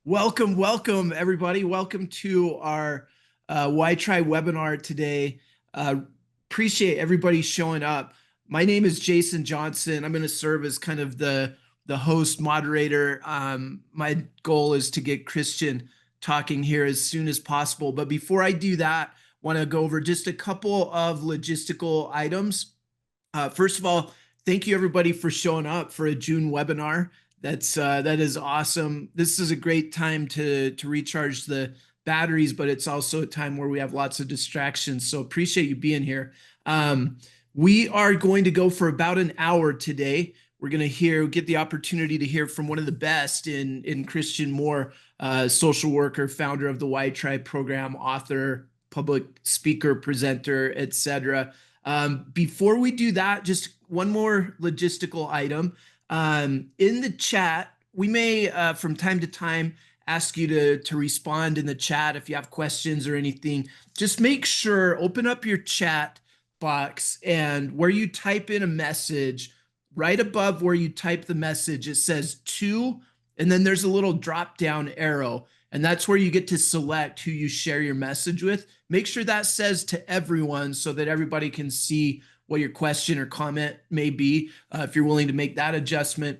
Welcome, everybody. Welcome to our Why Try webinar today. Uh, Appreciate everybody showing up. My name is Jason Johnson. I'm going to serve as kind of the host moderator. My goal is to get Christian talking here as soon as possible. But before I do that, want to go over just a couple of logistical items. First of all, thank you everybody for showing up for a June webinar. That is awesome. This is a great time to recharge the batteries, but it's also a time where we have lots of distractions. So appreciate you being here. We are going to go for about an hour today. We're going to get the opportunity to hear from one of the best in Christian Moore, social worker, founder of the Y Tribe program, author, public speaker, presenter, etc. Before we do that, just one more logistical item. In the chat, we may, from time to time, ask you to respond in the chat if you have questions or anything. Just make sure, open up your chat box, and where you type in a message, right above where you type the message, it says to, and then there's a little drop down arrow, and that's where you get to select who you share your message with. Make sure that says to everyone so that everybody can see what your question or comment may be, if you're willing to make that adjustment.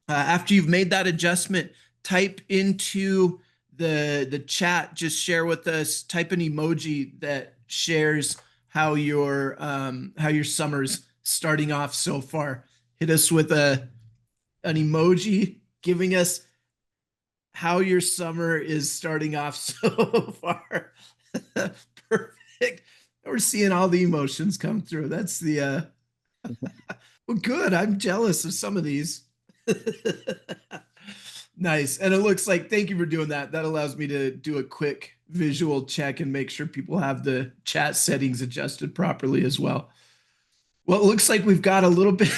After you've made that adjustment, type into the chat, just share with us, type an emoji that shares how your summer's starting off so far. Hit us with an emoji giving us how your summer is starting off so far. Perfect. We're seeing all the emotions come through. That's the well, good. I'm jealous of some of these. Nice. And it looks like, thank you for doing that. That allows me to do a quick visual check and make sure people have the chat settings adjusted properly as well. Well, it looks like we've got a little bit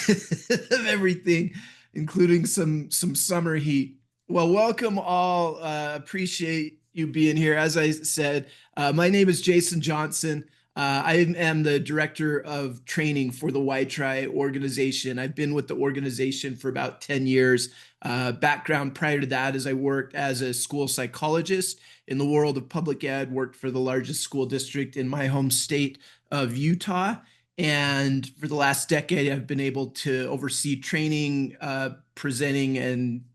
of everything, including some summer heat. Well, welcome all. Appreciate you being here. As I said, my name is Jason Johnson. I am the director of training for the Y Try organization. I've been with the organization for about 10 years. Background prior to that is I worked as a school psychologist in the world of public ed, worked for the largest school district in my home state of Utah. And for the last decade, I've been able to oversee training, presenting, and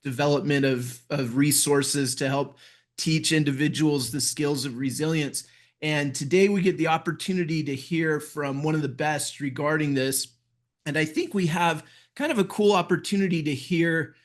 development of resources to help teach individuals the skills of resilience. And today we get the opportunity to hear from one of the best regarding this. And I think we have kind of a cool opportunity to hear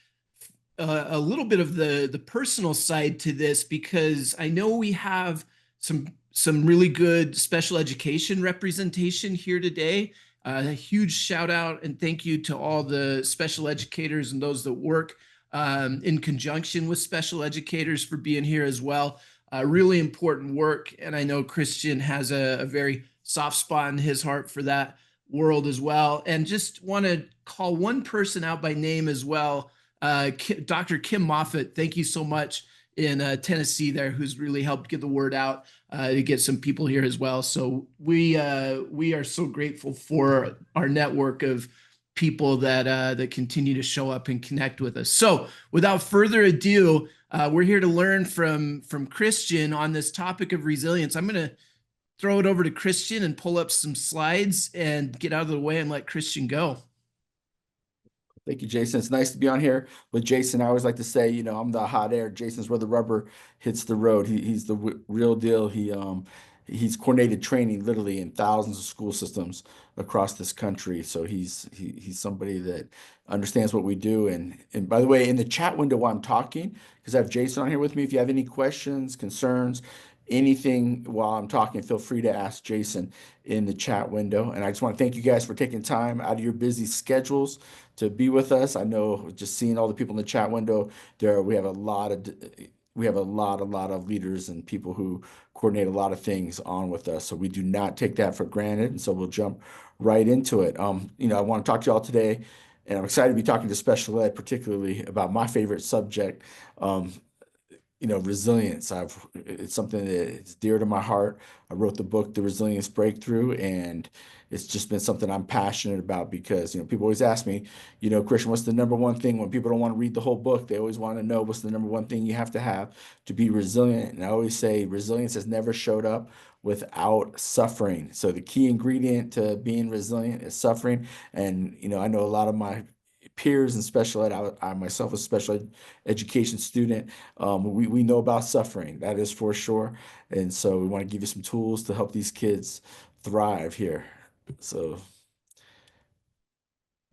a little bit of the personal side to this, because I know we have some really good special education representation here today. A huge shout out and thank you to all the special educators and those that work in conjunction with special educators for being here as well. Really important work, and I know Christian has a very soft spot in his heart for that world as well. And just want to call one person out by name as well. Dr. Kim Moffitt, thank you so much in Tennessee there, who's really helped get the word out to get some people here as well. So we are so grateful for our network of people that continue to show up and connect with us. So without further ado, we're here to learn from Christian on this topic of resilience. I'm going to throw it over to Christian and pull up some slides and get out of the way and let Christian go. Thank you, Jason. It's nice to be on here with Jason. I always like to say, I'm the hot air. Jason's where the rubber hits the road. He's the real deal. He's coordinated training literally in thousands of school systems across this country. So he's somebody that understands what we do. And by the way, in the chat window while I'm talking, because I have Jason on here with me, if you have any questions, concerns, anything while I'm talking, feel free to ask Jason in the chat window. And I just want to thank you guys for taking time out of your busy schedules to be with us. I know just seeing all the people in the chat window there, we have a lot of leaders and people who coordinate a lot of things on with us. So we do not take that for granted. And so we'll jump right into it. I want to talk to y'all today, and I'm excited to be talking to special ed, particularly about my favorite subject. resilience. It's something that's dear to my heart. I wrote the book, The Resilience Breakthrough, and it's just been something I'm passionate about because, people always ask me, Christian, what's the number one thing when people don't want to read the whole book? They always want to know what's the number one thing you have to be resilient. And I always say resilience has never showed up without suffering. So the key ingredient to being resilient is suffering. And, I know a lot of my peers in special ed, I myself a special education student, we know about suffering, that is for sure. And so we want to give you some tools to help these kids thrive here. So,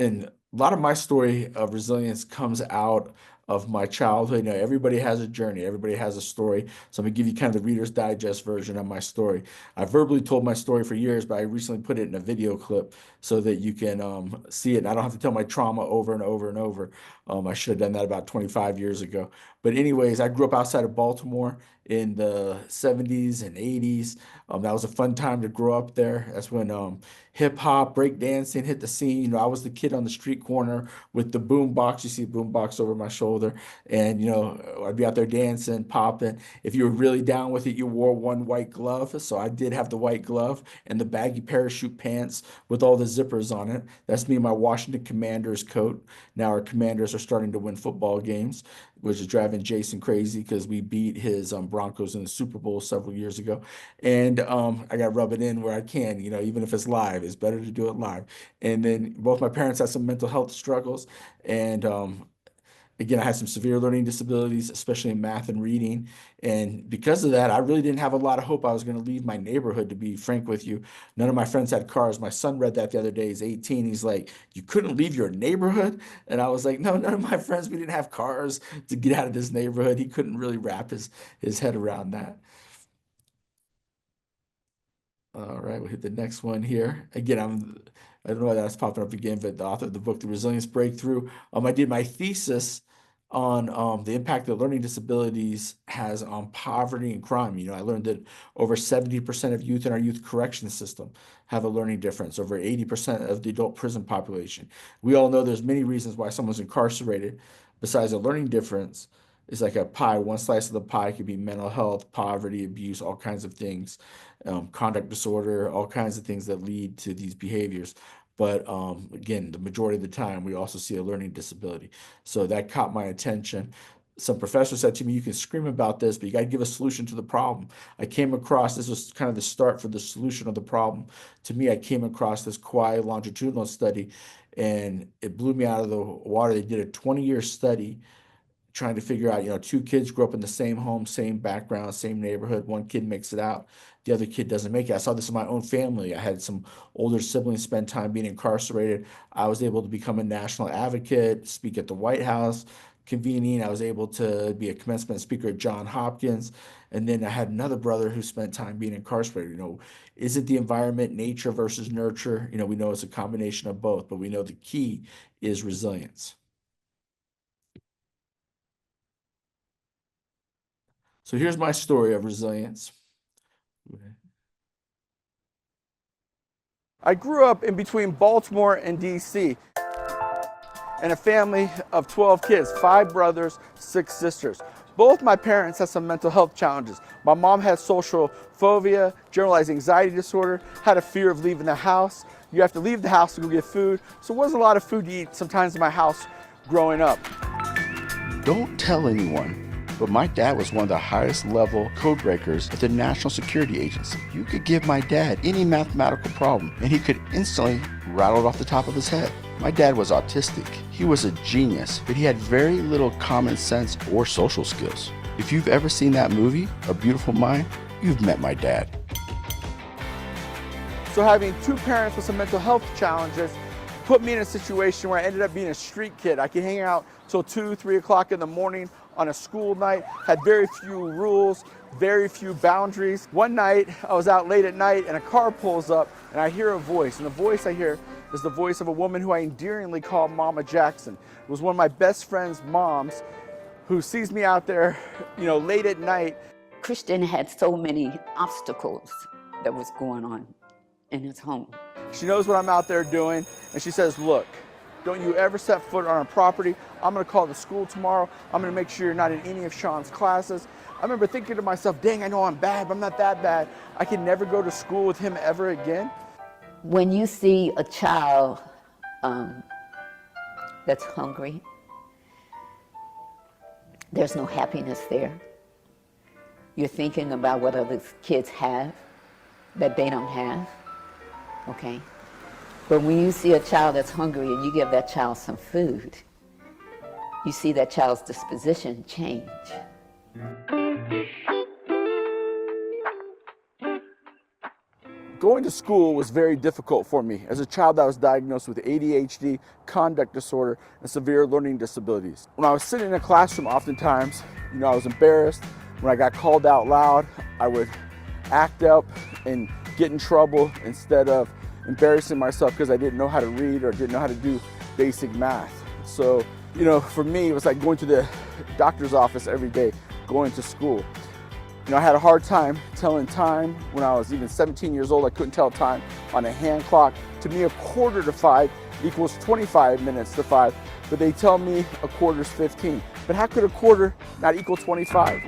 and a lot of my story of resilience comes out of my childhood. Everybody has a journey, everybody has a story. So I'm gonna give you kind of the Reader's Digest version of my story. I verbally told my story for years, but I recently put it in a video clip so that you can see it. And I don't have to tell my trauma over and over and over. I should have done that about 25 years ago. But anyways, I grew up outside of Baltimore in the 70s and 80s. That was a fun time to grow up there. That's when hip hop, break dancing hit the scene. I was the kid on the street corner with the boom box. You see a boom box over my shoulder. And, I'd be out there dancing, popping. If you were really down with it, you wore one white glove. So I did have the white glove and the baggy parachute pants with all the zippers on it. That's me in my Washington Commanders coat. Now our Commanders are starting to win football games, which is driving Jason crazy because we beat his Broncos in the Super Bowl several years ago. And I got to rub it in where I can, even if it's live, it's better to do it live. And then both my parents had some mental health struggles. And again, I had some severe learning disabilities, especially in math and reading. And because of that, I really didn't have a lot of hope I was going to leave my neighborhood, to be frank with you. None of my friends had cars. My son read that the other day. He's 18. He's like, you couldn't leave your neighborhood? And I was like, no, none of my friends, we didn't have cars to get out of this neighborhood. He couldn't really wrap his head around that. All right, we'll hit the next one here. Again, I don't know why that's popping up again, but the author of the book, The Resilience Breakthrough. I did my thesis on the impact that learning disabilities has on poverty and crime. I learned that over 70% of youth in our youth correction system have a learning difference, over 80% of the adult prison population. We all know there's many reasons why someone's incarcerated besides a learning difference. It's like a pie. One slice of the pie could be mental health, poverty, abuse, all kinds of things, conduct disorder, all kinds of things that lead to these behaviors. But again, the majority of the time, we also see a learning disability. So that caught my attention. Some professor said to me, you can scream about this, but you got to give a solution to the problem. I came across, this was kind of the start for the solution of the problem. To me, I came across this Kauai longitudinal study, and it blew me out of the water. They did a 20-year study trying to figure out, two kids grew up in the same home, same background, same neighborhood. One kid makes it out, the other kid doesn't make it. I saw this in my own family. I had some older siblings spend time being incarcerated. I was able to become a national advocate, speak at the White House, convening. I was able to be a commencement speaker at Johns Hopkins. And then I had another brother who spent time being incarcerated. Is it the environment, nature versus nurture? We know it's a combination of both, but we know the key is resilience. So here's my story of resilience. I grew up in between Baltimore and DC in a family of 12 kids, 5 brothers, 6 sisters. Both my parents had some mental health challenges. My mom had social phobia, generalized anxiety disorder, had a fear of leaving the house. You have to leave the house to go get food. So there wasn't a lot of food to eat sometimes in my house growing up. Don't tell anyone, but my dad was one of the highest level code breakers at the National Security Agency. You could give my dad any mathematical problem and he could instantly rattle it off the top of his head. My dad was autistic. He was a genius, but he had very little common sense or social skills. If you've ever seen that movie, A Beautiful Mind, you've met my dad. So having 2 parents with some mental health challenges put me in a situation where I ended up being a street kid. I could hang out till 2, 3 o'clock in the morning on a school night, had very few rules, very few boundaries. One night, I was out late at night and a car pulls up and I hear a voice. And the voice I hear is the voice of a woman who I endearingly call Mama Jackson. It was one of my best friend's moms who sees me out there, late at night. Christian had so many obstacles that was going on in his home. She knows what I'm out there doing and she says, look, Don't you ever set foot on our property. I'm gonna call the school tomorrow. I'm gonna make sure you're not in any of Sean's classes. I remember thinking to myself, dang, I know I'm bad, but I'm not that bad. I could never go to school with him ever again. When you see a child that's hungry, there's no happiness there. You're thinking about what other kids have that they don't have, okay? But when you see a child that's hungry and you give that child some food, you see that child's disposition change. Going to school was very difficult for me. As a child, I was diagnosed with ADHD, conduct disorder, and severe learning disabilities. When I was sitting in a classroom, oftentimes, I was embarrassed. When I got called out loud, I would act up and get in trouble instead of embarrassing myself because I didn't know how to read or didn't know how to do basic math. So, for me, it was like going to the doctor's office every day, going to school. I had a hard time telling time. When I was even 17 years old, I couldn't tell time on a hand clock. To me, 4:45 equals 25 minutes to 5, but they tell me a quarter's 15. But how could a quarter not equal 25?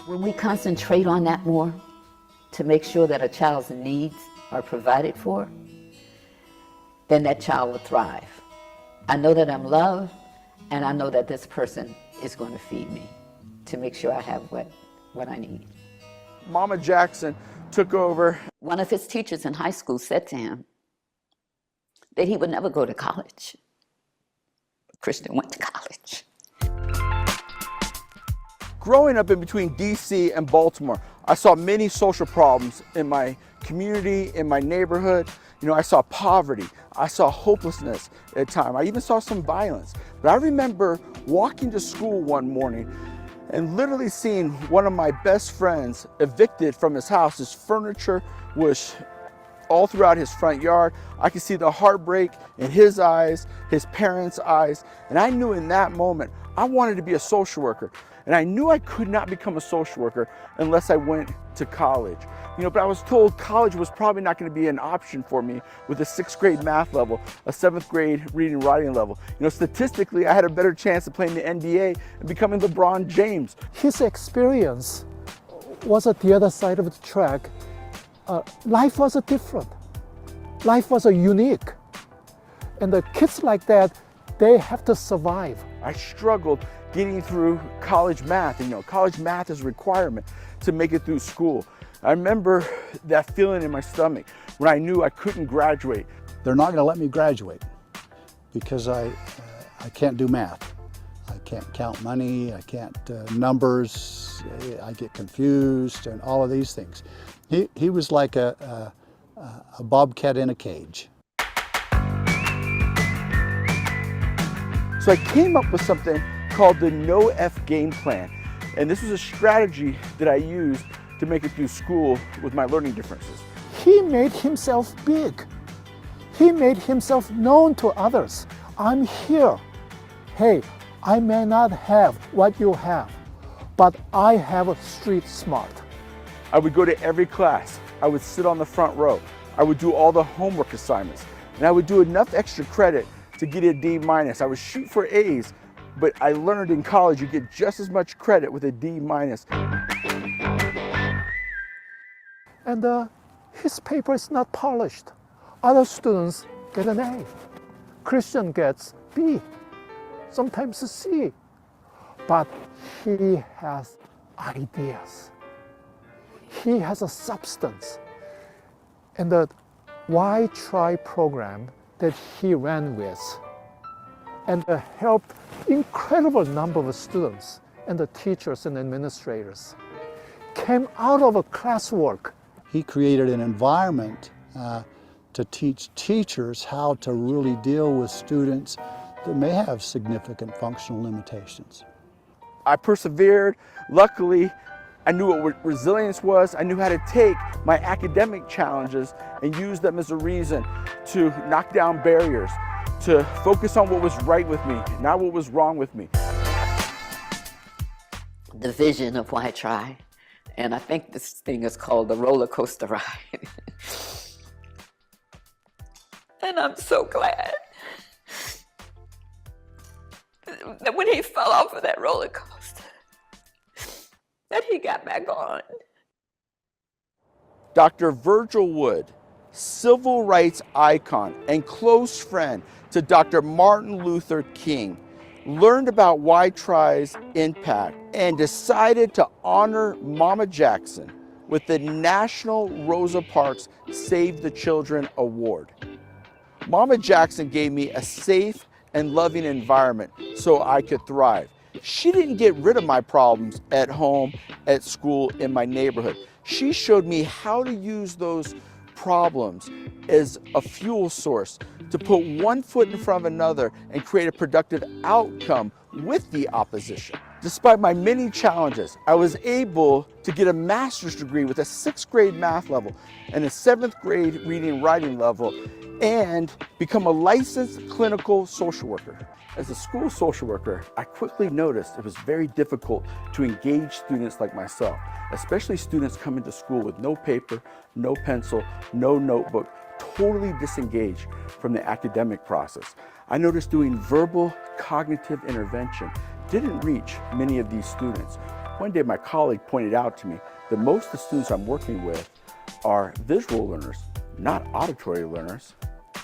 When we concentrate on that more, to make sure that a child's needs are provided for, then that child will thrive. I know that I'm loved, and I know that this person is going to feed me to make sure I have what I need. Mama Jackson took over. One of his teachers in high school said to him that he would never go to college. Christian went to college. Growing up in between DC and Baltimore, I saw many social problems in my community, in my neighborhood. I saw poverty, I saw hopelessness at times. I even saw some violence. But I remember walking to school one morning and literally seeing one of my best friends evicted from his house. His furniture was all throughout his front yard. I could see the heartbreak in his eyes, his parents' eyes. And I knew in that moment, I wanted to be a social worker. And I knew I could not become a social worker unless I went to college. But I was told college was probably not going to be an option for me with a 6th grade math level, a 7th grade reading and writing level. Statistically, I had a better chance of playing the NBA and becoming LeBron James. His experience was at the other side of the track. Life was different. Life was unique. And the kids like that, they have to survive. I struggled getting through college math. College math is a requirement to make it through school. I remember that feeling in my stomach when I knew I couldn't graduate. They're not going to let me graduate because I can't do math. I can't count money, I can't numbers, I get confused and all of these things. He was like a bobcat in a cage. So I came up with something called the No F game plan. And this was a strategy that I used to make it through school with my learning differences. He made himself big. He made himself known to others. I'm here. Hey, I may not have what you have, but I have a street smart. I would go to every class. I would sit on the front row. I would do all the homework assignments. And I would do enough extra credit to get a D-. I would shoot for A's, but I learned in college you get just as much credit with a D-. And his paper is not polished. Other students get an A. Christian gets B, sometimes a C. But he has ideas. He has a substance. And the Why Try program that he ran with and helped incredible number of students and the teachers and administrators came out of a classwork. He created an environment to teach teachers how to really deal with students that may have significant functional limitations. I persevered. Luckily, I knew what resilience was. I knew how to take my academic challenges and use them as a reason to knock down barriers, to focus on what was right with me, not what was wrong with me. the vision of why try. And I think this thing is called the roller coaster ride. And I'm so glad that when he fell off of that roller coaster, that he got back on. Dr. Virgil Wood, civil rights icon and close friend to Dr. Martin Luther King, learned about Why Try's impact and decided to honor Mama Jackson with the National Rosa Parks Save the Children Award. Mama Jackson gave me a safe and loving environment so I could thrive. She didn't get rid of my problems at home, at school, in my neighborhood. She showed me how to use those problems as a fuel source to put one foot in front of another and create a productive outcome with the opposition. Despite my many challenges, I was able to get a master's degree with a 6th grade math level and a 7th grade reading and writing level, and become a licensed clinical social worker. As a school social worker, I quickly noticed it was very difficult to engage students like myself, especially students coming to school with no paper, no pencil, no notebook, totally disengaged from the academic process. I noticed doing verbal cognitive intervention didn't reach many of these students. One day my colleague pointed out to me that most of the students I'm working with are visual learners, not auditory learners.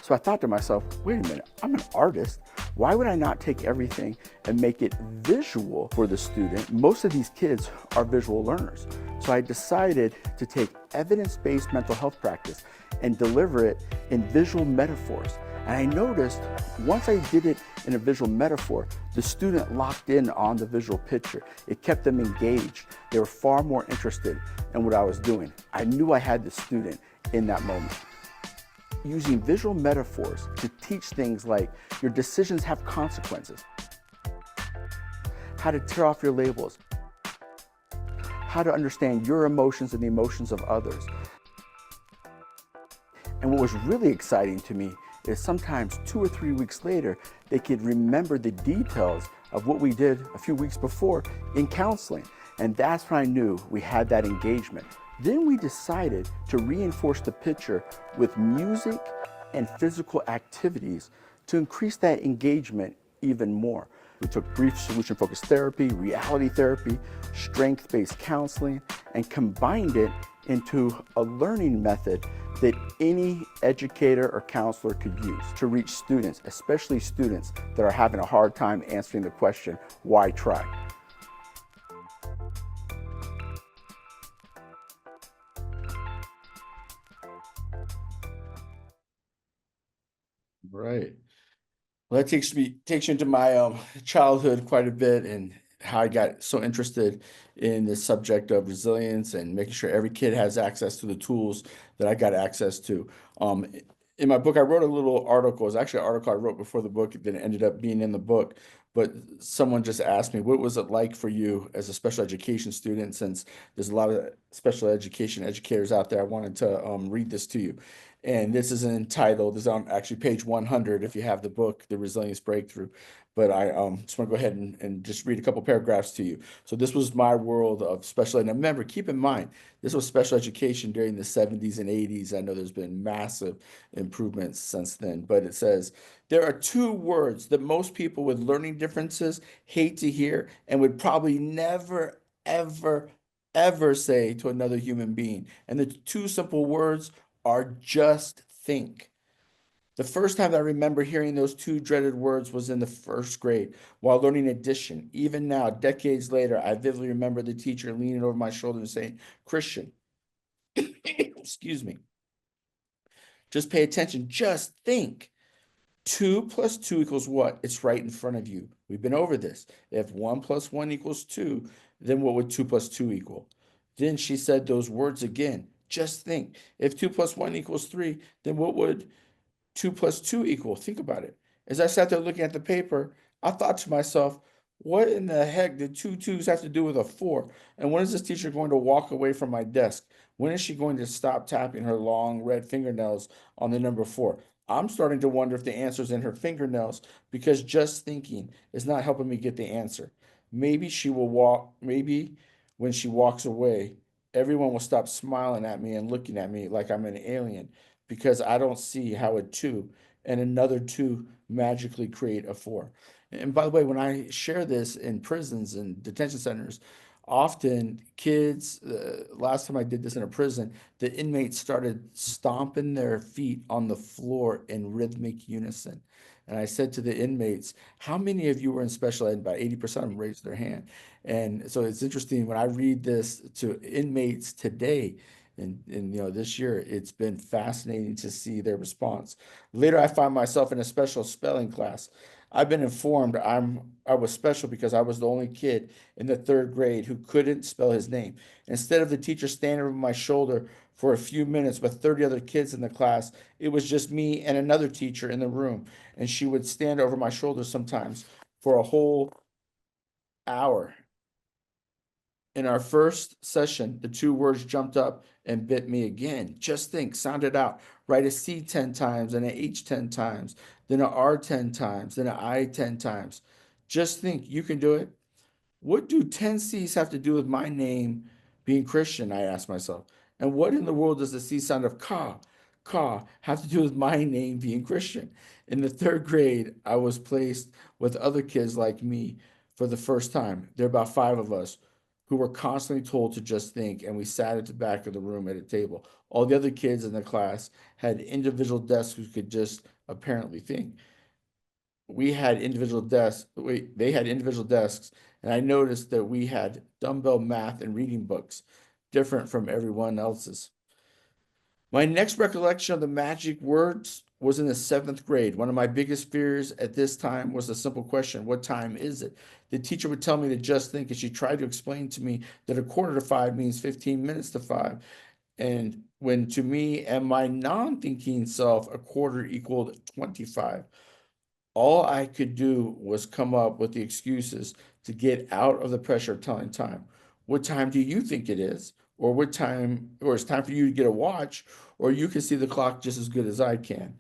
So I thought to myself, wait a minute, I'm an artist. Why would I not take everything and make it visual for the student? Most of these kids are visual learners. So I decided to take evidence-based mental health practice and deliver it in visual metaphors. And I noticed once I did it in a visual metaphor, the student locked in on the visual picture. It kept them engaged. They were far more interested in what I was doing. I knew I had the student in that moment. Using visual metaphors to teach things like your decisions have consequences, how to tear off your labels, how to understand your emotions and the emotions of others. And what was really exciting to me is sometimes 2 or 3 weeks later, they could remember the details of what we did a few weeks before in counseling. And that's when I knew we had that engagement. Then we decided to reinforce the picture with music and physical activities to increase that engagement even more. We took brief solution-focused therapy, reality therapy, strength-based counseling, and combined it into a learning method that any educator or counselor could use to reach students, especially students that are having a hard time answering the question, why try? Right. Well, that takes you into my childhood quite a bit, and how I got so interested in the subject of resilience and making sure every kid has access to the tools that I got access to. In my book, I wrote a little article. It was actually an article I wrote before the book that ended up being in the book. But someone just asked me, what was it like for you as a special education student? Since there's a lot of special education educators out there, I wanted to read this to you. And this is entitled, this is on actually page 100 if you have the book, The Resilience Breakthrough. But I just want to go ahead and just read a couple paragraphs to you. So this was my world of special ed. And remember, keep in mind, this was special education during the 70s and 80s. I know there's been massive improvements since then, but it says, there are 2 words that most people with learning differences hate to hear and would probably never, ever, ever say to another human being. And the 2 simple words are just think. The first time I remember hearing those 2 dreaded words was in the 1st grade while learning addition. Even now, decades later, I vividly remember the teacher leaning over my shoulder and saying, Christian, excuse me, just pay attention, just think. 2 plus 2 equals what? It's right in front of you. We've been over this. If 1 plus 1 equals 2, then what would 2 plus 2 equal? Then she said those words again. Just think. If 2 plus 1 equals 3, then what would 2 plus 2 equal? Think about it. As I sat there looking at the paper, I thought to myself, what in the heck did 2 2s have to do with a 4? And when is this teacher going to walk away from my desk? When is she going to stop tapping her long red fingernails on the number 4? I'm starting to wonder if the answer's in her fingernails, because just thinking is not helping me get the answer. Maybe she will walk, maybe when she walks away, everyone will stop smiling at me and looking at me like I'm an alien because I don't see how a two and another two magically create a four. And by the way, when I share this in prisons and detention centers, often kids, last time I did this in a prison, the inmates started stomping their feet on the floor in rhythmic unison. And I said to the inmates, how many of you were in special ed? About 80% of them raised their hand. And so it's interesting when I read this to inmates today, and this year, it's been fascinating to see their response. Later, I find myself in a special spelling class. I've been informed I was special because I was the only kid in the third grade who couldn't spell his name. Instead of the teacher standing over my shoulder for a few minutes with 30 other kids in the class, it was just me and another teacher in the room. And she would stand over my shoulder sometimes for a whole hour. In our first session, the two words jumped up and bit me again. Just think, sound it out. Write a C 10 times and an H 10 times, then an R 10 times, then an I 10 times. Just think, you can do it. What do 10 C's have to do with my name being Christian? I asked myself. And what in the world does the C sound of ka, have to do with my name being Christian? In the third grade, I was placed with other kids like me for the first time. There are about 5 of us who were constantly told to just think, and we sat at the back of the room at a table. All the other kids in the class had individual desks who could just apparently think. We had individual desks, they had individual desks, and I noticed that we had dumbbell math and reading books, different from everyone else's. My next recollection of the magic words was in the 7th grade. One of my biggest fears at this time was a simple question: what time is it? The teacher would tell me to just think, and she tried to explain to me that a quarter to 5 means 15 minutes to 5. And when to me and my non-thinking self, a quarter equaled 25. All I could do was come up with the excuses to get out of the pressure of telling time. What time do you think it is? Or what time, or it's time for you to get a watch, or you can see the clock just as good as I can.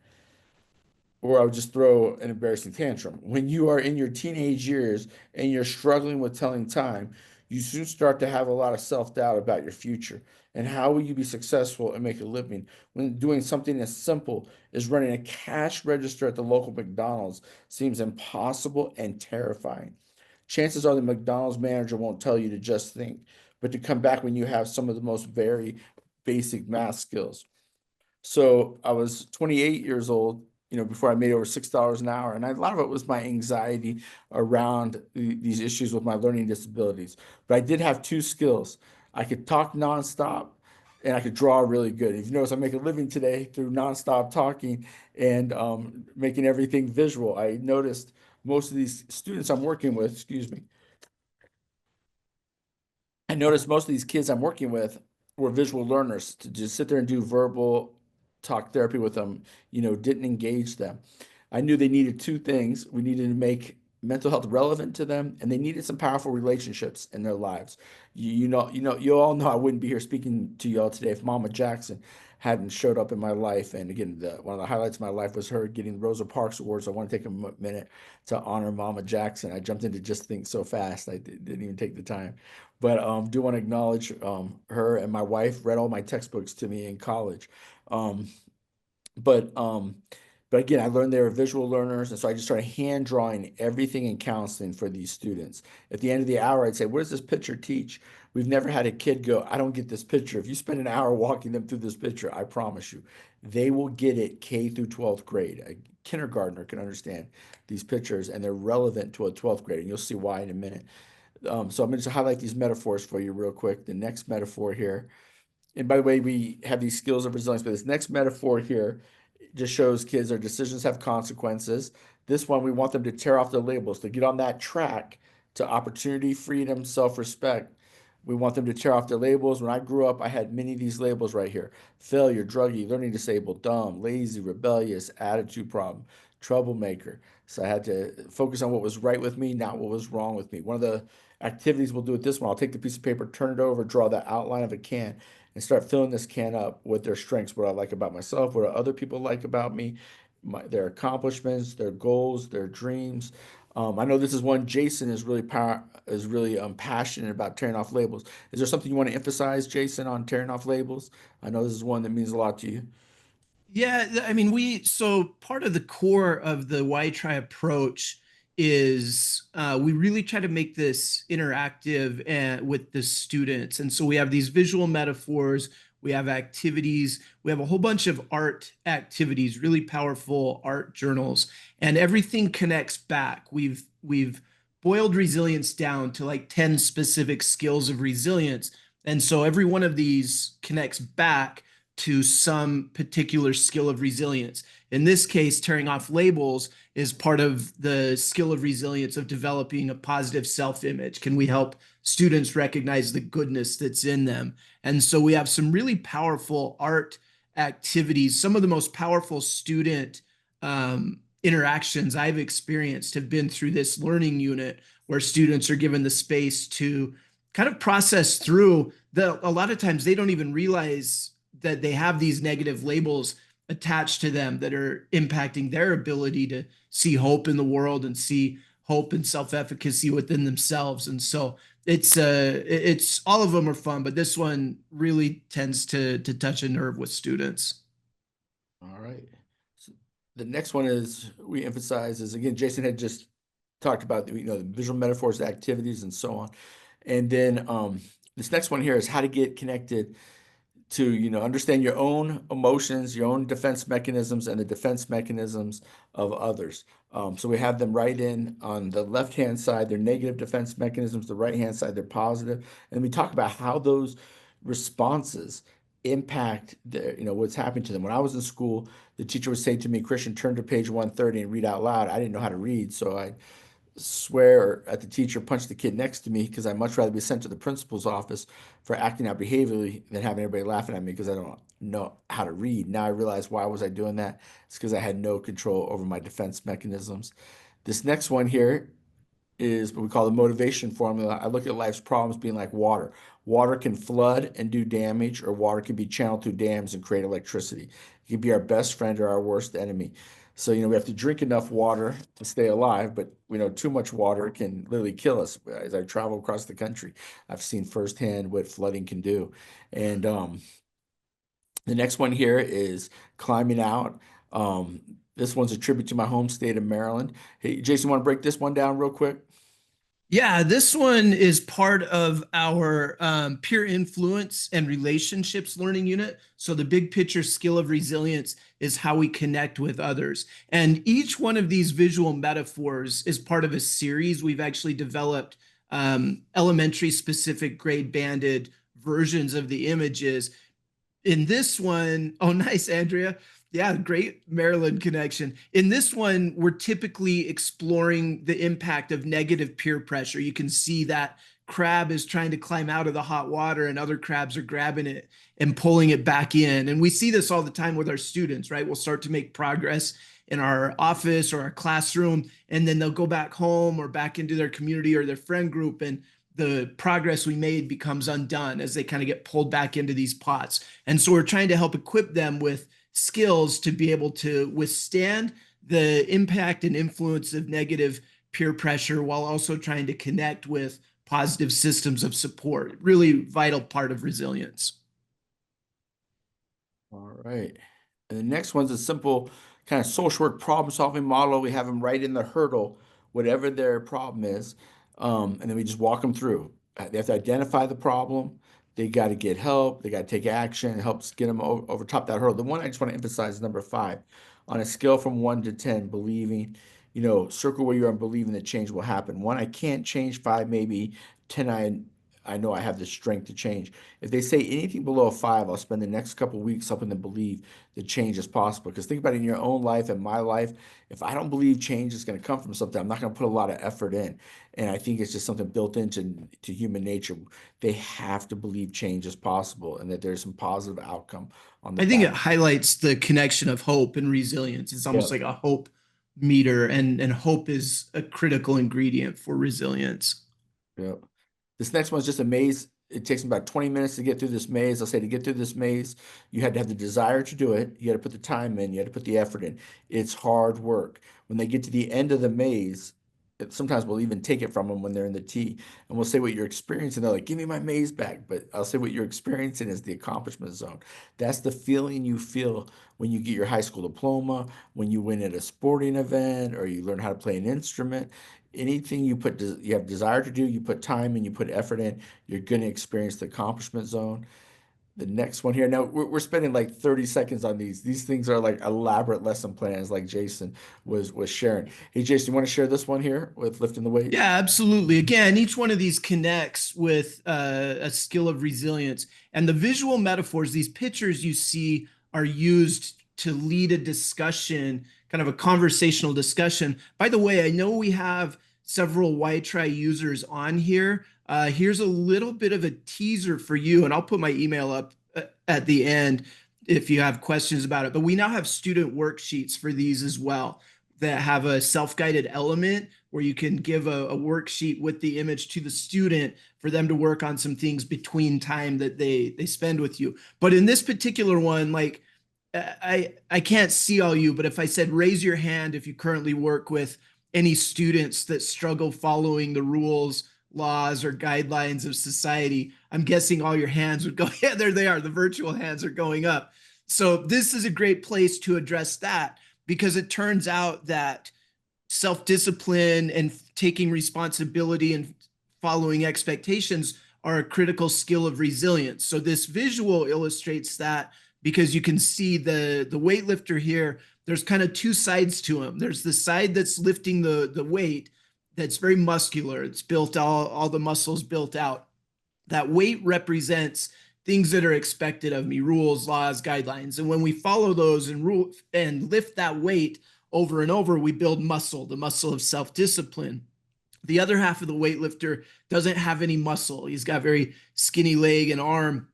Or I would just throw an embarrassing tantrum. When you are in your teenage years and you're struggling with telling time, you soon start to have a lot of self-doubt about your future. And how will you be successful and make a living when doing something as simple as running a cash register at the local McDonald's seems impossible and terrifying? Chances are the McDonald's manager won't tell you to just think, but to come back when you have some of the most very basic math skills. So I was 28 years old, before I made over $6 an hour. And a lot of it was my anxiety around these issues with my learning disabilities. But I did have 2 skills. I could talk nonstop and I could draw really good. If you notice, I make a living today through nonstop talking and making everything visual. I noticed most of these students I'm working with, excuse me, I noticed most of these kids I'm working with were visual learners. To just sit there and do verbal talk therapy with them, didn't engage them. I knew they needed 2 things. We needed to make mental health relevant to them, and they needed some powerful relationships in their lives. You all know I wouldn't be here speaking to y'all today if Mama Jackson hadn't showed up in my life. And again, one of the highlights of my life was her getting Rosa Parks Awards. So I want to take a minute to honor Mama Jackson. I jumped into Just Think so fast, I didn't even take the time. But do want to acknowledge her, and my wife read all my textbooks to me in college. But again, I learned they were visual learners, and so I just started hand drawing everything in counseling for these students. At the end of the hour, I'd say, "What does this picture teach?" We've never had a kid go, "I don't get this picture." If you spend an hour walking them through this picture, I promise you, they will get it K through 12th grade. A kindergartner can understand these pictures, and they're relevant to a 12th grade, and you'll see why in a minute. So I'm going to just highlight these metaphors for you real quick. The next metaphor here, and by the way, we have these skills of resilience, but this next metaphor here just shows kids their decisions have consequences. This one, we want them to tear off the labels, to get on that track to opportunity, freedom, self-respect. We want them to tear off their labels. When I grew up, I had many of these labels right here: failure, druggie, learning disabled, dumb, lazy, rebellious, attitude problem, troublemaker. So I had to focus on what was right with me, not what was wrong with me. One of the activities we'll do with this one, I'll take the piece of paper, turn it over, draw the outline of a can, and start filling this can up with their strengths, what I like about myself, what other people like about me, their accomplishments, their goals, their dreams. I know this is one Jason is really passionate about tearing off labels. Is there something you want to emphasize, Jason, on tearing off labels? I know this is one that means a lot to you. Yeah, I mean, so part of the core of the Why Try approach is we really try to make this interactive and with the students. And so we have these visual metaphors, we have activities, we have a whole bunch of art activities, really powerful art journals, and everything connects back. We've boiled resilience down to like 10 specific skills of resilience. And so every one of these connects back to some particular skill of resilience. In this case, tearing off labels is part of the skill of resilience of developing a positive self-image. Can we help students recognize the goodness that's in them? And so we have some really powerful art activities. Some of the most powerful student interactions I've experienced have been through this learning unit where students are given the space to kind of process through a lot of times they don't even realize that they have these negative labels attached to them that are impacting their ability to see hope in the world and see hope and self-efficacy within themselves. And so it's all of them are fun, but this one really tends to touch a nerve with students. All right. So the next one is we emphasize is again, Jason had just talked about the visual metaphors, activities, and so on. And then this next one here is how to get connected to understand your own emotions, your own defense mechanisms, and the defense mechanisms of others. So we have them write in on the left-hand side, their negative defense mechanisms, the right-hand side, their positive. And we talk about how those responses impact what's happening to them. When I was in school, the teacher would say to me, Christian, turn to page 130 and read out loud. I didn't know how to read, so I swear at the teacher, punch the kid next to me because I'd much rather be sent to the principal's office for acting out behaviorally than having everybody laughing at me because I don't know how to read. Now I realize why was I doing that? It's because I had no control over my defense mechanisms. This next one here is what we call the motivation formula. I look at life's problems being like water. Water can flood and do damage, or water can be channeled through dams and create electricity. It can be our best friend or our worst enemy. So, we have to drink enough water to stay alive, but we know too much water can literally kill us. As I travel across the country, I've seen firsthand what flooding can do. And the next one here is climbing out. This one's a tribute to my home state of Maryland. Hey, Jason, want to break this one down real quick? Yeah, this one is part of our peer influence and relationships learning unit. So the big picture skill of resilience is how we connect with others. And each one of these visual metaphors is part of a series. We've actually developed elementary specific grade banded versions of the images. In this one, oh, nice, Andrea. Yeah, great Maryland connection. In this one, we're typically exploring the impact of negative peer pressure. You can see that crab is trying to climb out of the hot water and other crabs are grabbing it and pulling it back in. And we see this all the time with our students, right? We'll start to make progress in our office or our classroom, and then they'll go back home or back into their community or their friend group, and the progress we made becomes undone as they kind of get pulled back into these pots. And so we're trying to help equip them with skills to be able to withstand the impact and influence of negative peer pressure while also trying to connect with positive systems of support. Really vital part of resilience. All right. And the next one's a simple kind of social work problem solving model. We have them write in the hurdle, whatever their problem is. And then we just walk them through. They have to identify the problem. They got to get help. They got to take action. It helps get them over top that hurdle. The one I just want to emphasize is number 5. On a scale from 1 to 10, believing, circle where you are and believing that change will happen. 1, I can't change. 5, maybe. 10, I know I have the strength to change. If they say anything below a 5, I'll spend the next couple of weeks helping them believe that change is possible. Because think about it in your own life and my life. If I don't believe change is going to come from something, I'm not going to put a lot of effort in. And I think it's just something built into human nature. They have to believe change is possible and that there's some positive outcome on the I think it back. highlights the connection of hope and resilience. It's almost like a hope meter, and hope is a critical ingredient for resilience. Yep. This next one's just a maze. It takes me about 20 minutes to get through this maze. I'll say to get through this maze, you had to have the desire to do it. You had to put the time in. You had to put the effort in. It's hard work. When they get to the end of the maze, sometimes we'll even take it from them when they're in the T, and we'll say what you're experiencing. They're like, give me my maze back. But I'll say what you're experiencing is the accomplishment zone. That's the feeling you feel when you get your high school diploma, when you win at a sporting event, or you learn how to play an instrument. Anything you have desire to do, you put time and you put effort in, you're going to experience the accomplishment zone. The next one here. Now we're spending like 30 seconds on these. These things are like elaborate lesson plans, like Jason was sharing. Hey, Jason, you want to share this one here with lifting the weight? Yeah, absolutely. Again, each one of these connects with a skill of resilience. And the visual metaphors, these pictures you see, are used to lead a discussion, kind of a conversational discussion. By the way, I know we have several YTRI users on here. Here's a little bit of a teaser for you, and I'll put my email up at the end if you have questions about it. But we now have student worksheets for these as well that have a self-guided element where you can give a worksheet with the image to the student for them to work on some things between time that they spend with you. But in this particular one, like I can't see all you, but if I said raise your hand if you currently work with any students that struggle following the rules, laws, or guidelines of society, I'm guessing all your hands would go, yeah, there they are. The virtual hands are going up. So this is a great place to address that, because it turns out that self-discipline and taking responsibility and following expectations are a critical skill of resilience. So this visual illustrates that, because you can see the weightlifter here, there's kind of two sides to him. There's the side that's lifting the weight, that's very muscular. It's built, all the muscles built out. That weight represents things that are expected of me, rules, laws, guidelines. And when we follow those and lift that weight over and over, we build muscle, the muscle of self-discipline. The other half of the weightlifter doesn't have any muscle. He's got very skinny leg and arm.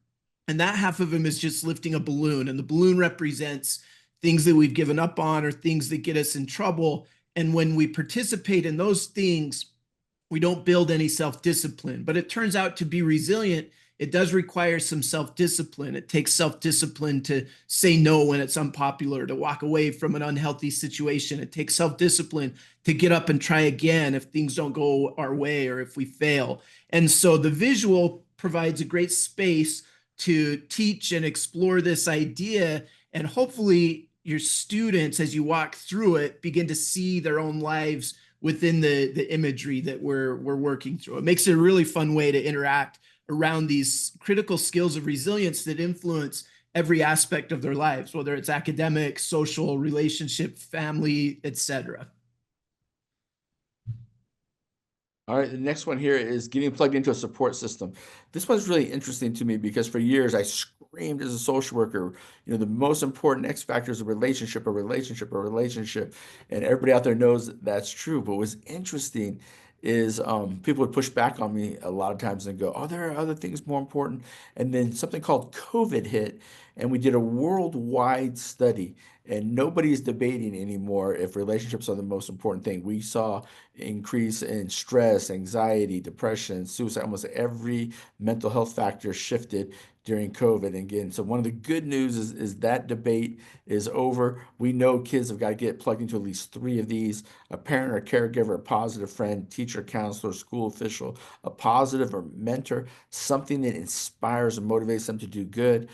And that half of him is just lifting a balloon. And the balloon represents things that we've given up on or things that get us in trouble. And when we participate in those things, we don't build any self-discipline. But it turns out to be resilient, it does require some self-discipline. It takes self-discipline to say no when it's unpopular, to walk away from an unhealthy situation. It takes self-discipline to get up and try again if things don't go our way or if we fail. And so the visual provides a great space to teach and explore this idea, and hopefully your students, as you walk through it, begin to see their own lives within the imagery that we're working through. It makes it a really fun way to interact around these critical skills of resilience that influence every aspect of their lives, whether it's academic, social, relationship, family, etc. All right, the next one here is getting plugged into a support system. This one's really interesting to me because for years I screamed as a social worker, the most important X factor is a relationship, a relationship, a relationship. And everybody out there knows that that's true. But what's interesting is people would push back on me a lot of times and go, oh, there are other things more important. And then something called COVID hit, and we did a worldwide study, and nobody's debating anymore if relationships are the most important thing. We saw increase in stress, anxiety, depression, suicide. Almost every mental health factor shifted during COVID. And again, so one of the good news is that debate is over. We know kids have got to get plugged into at least 3 of these: a parent or caregiver, a positive friend, teacher, counselor, school official, a positive or mentor, something that inspires and motivates them to do good.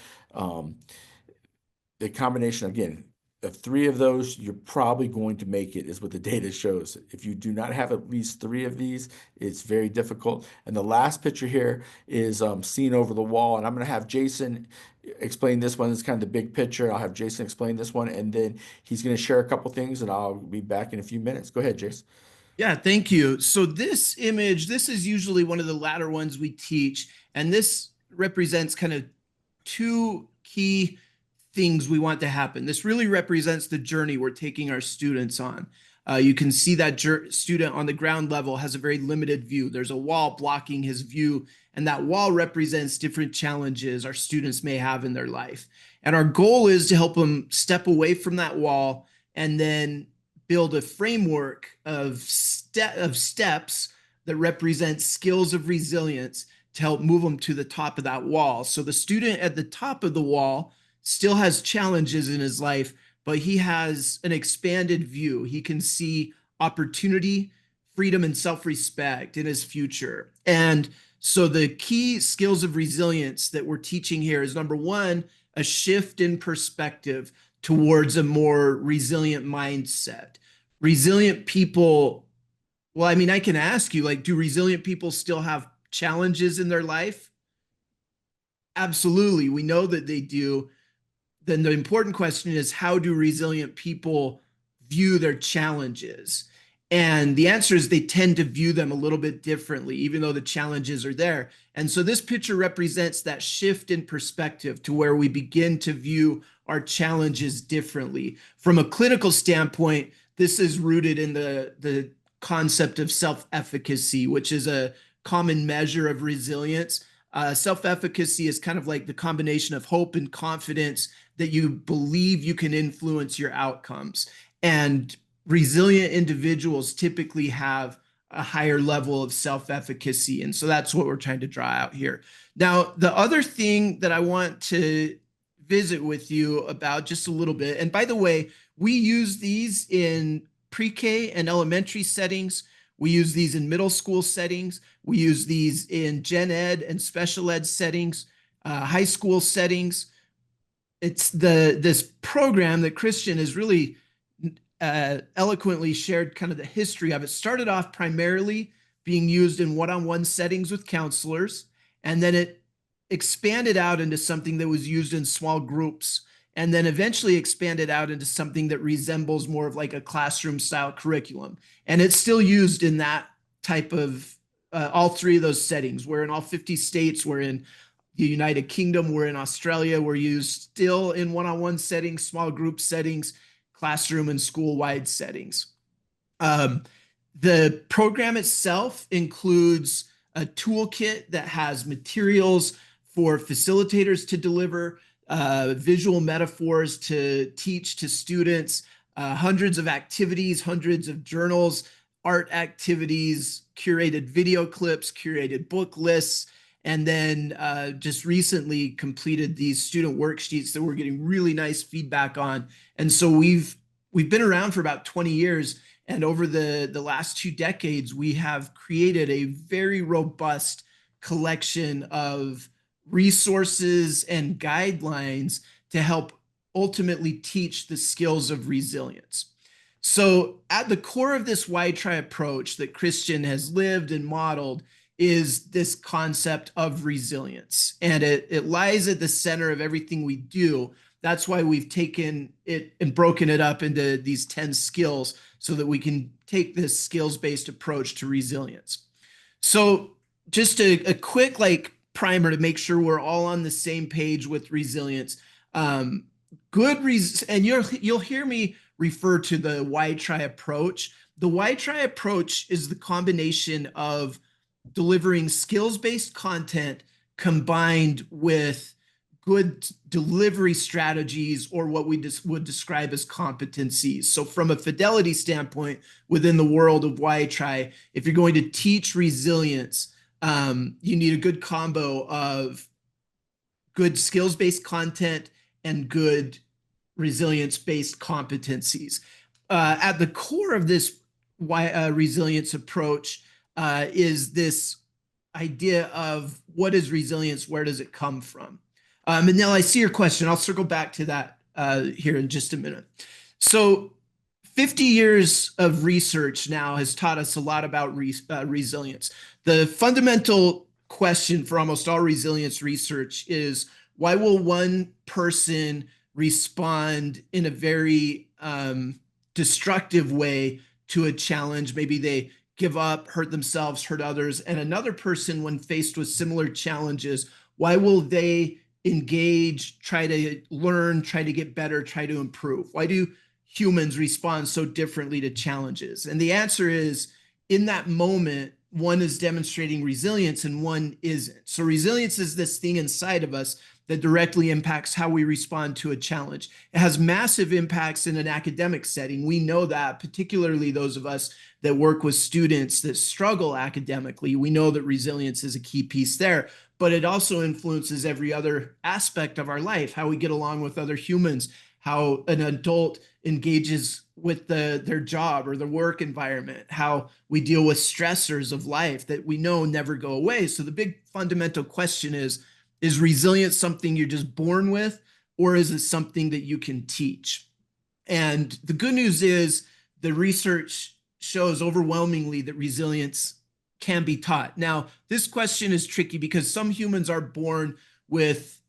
The combination, again, of 3 of those, you're probably going to make it, is what the data shows. If you do not have at least 3 of these, it's very difficult. And the last picture here is seen over the wall. And I'm going to have Jason explain this one. It's kind of the big picture. I'll have Jason explain this one, and then he's going to share a couple things, and I'll be back in a few minutes. Go ahead, Jason. Yeah, thank you. So this image, this is usually one of the latter ones we teach, and this represents kind of 2 key things we want to happen. This really represents the journey we're taking our students on. You can see that student on the ground level has a very limited view. There's a wall blocking his view, and that wall represents different challenges our students may have in their life. And our goal is to help them step away from that wall and then build a framework of steps that represent skills of resilience to help move them to the top of that wall. So the student at the top of the wall still has challenges in his life, but he has an expanded view. He can see opportunity, freedom and self-respect in his future. And so the key skills of resilience that we're teaching here is, number one, a shift in perspective towards a more resilient mindset. Resilient people, well, I mean, I can ask you, like, do resilient people still have challenges in their life? Absolutely. We know that they do. Then the important question is, how do resilient people view their challenges? And the answer is they tend to view them a little bit differently, even though the challenges are there. And so this picture represents that shift in perspective to where we begin to view our challenges differently. From a clinical standpoint, this is rooted in the concept of self-efficacy, which is a common measure of resilience. Self-efficacy is kind of like the combination of hope and confidence that you believe you can influence your outcomes. And resilient individuals typically have a higher level of self-efficacy. And so that's what we're trying to draw out here. Now, the other thing that I want to visit with you about just a little bit, and by the way, we use these in pre-K and elementary settings. We use these in middle school settings. We use these in gen ed and special ed settings, high school settings. It's this program that Christian has really eloquently shared kind of the history of. It started off primarily being used in one-on-one settings with counselors, and then it expanded out into something that was used in small groups, and then eventually expanded out into something that resembles more of like a classroom style curriculum. And it's still used in that type of all three of those settings. We're in all 50 states, we're in the United Kingdom, we're in Australia, we're used still in one-on-one settings, small group settings, classroom and school-wide settings. The program itself includes a toolkit that has materials for facilitators to deliver, visual metaphors to teach to students, hundreds of activities, hundreds of journals, art activities, curated video clips, curated book lists, and then just recently completed these student worksheets that we're getting really nice feedback on. And so we've been around for about 20 years, and over the last 2 decades, we have created a very robust collection of resources and guidelines to help ultimately teach the skills of resilience. So at the core of this Y-Tri approach that Christian has lived and modeled is this concept of resilience. And it lies at the center of everything we do. That's why we've taken it and broken it up into these 10 skills so that we can take this skills-based approach to resilience. So just a quick primer to make sure we're all on the same page with resilience. And you'll hear me refer to the Y-Tri approach. The Y-Tri approach is the combination of delivering skills-based content combined with good delivery strategies, or what we would describe as competencies. So from a fidelity standpoint, within the world of Y-Tri, if you're going to teach resilience, you need a good combo of good skills-based content and good resilience-based competencies. At the core of this resilience approach is this idea of what is resilience, where does it come from? And now I see your question. I'll circle back to that here in just a minute. So 50 years of research now has taught us a lot about resilience. The fundamental question for almost all resilience research is, why will one person respond in a very destructive way to a challenge? Maybe they give up, hurt themselves, hurt others. And another person, when faced with similar challenges, why will they engage, try to learn, try to get better, try to improve? Why do humans respond so differently to challenges? And the answer is, in that moment, one is demonstrating resilience and one isn't. So resilience is this thing inside of us that directly impacts how we respond to a challenge. It has massive impacts in an academic setting. We know that, particularly those of us that work with students that struggle academically. We know that resilience is a key piece there, but it also influences every other aspect of our life, how we get along with other humans, how an adult engages with their job or the work environment, how we deal with stressors of life that we know never go away. So the big fundamental question is resilience something you're just born with, or is it something that you can teach? And the good news is the research shows overwhelmingly that resilience can be taught. Now, this question is tricky because some humans are born with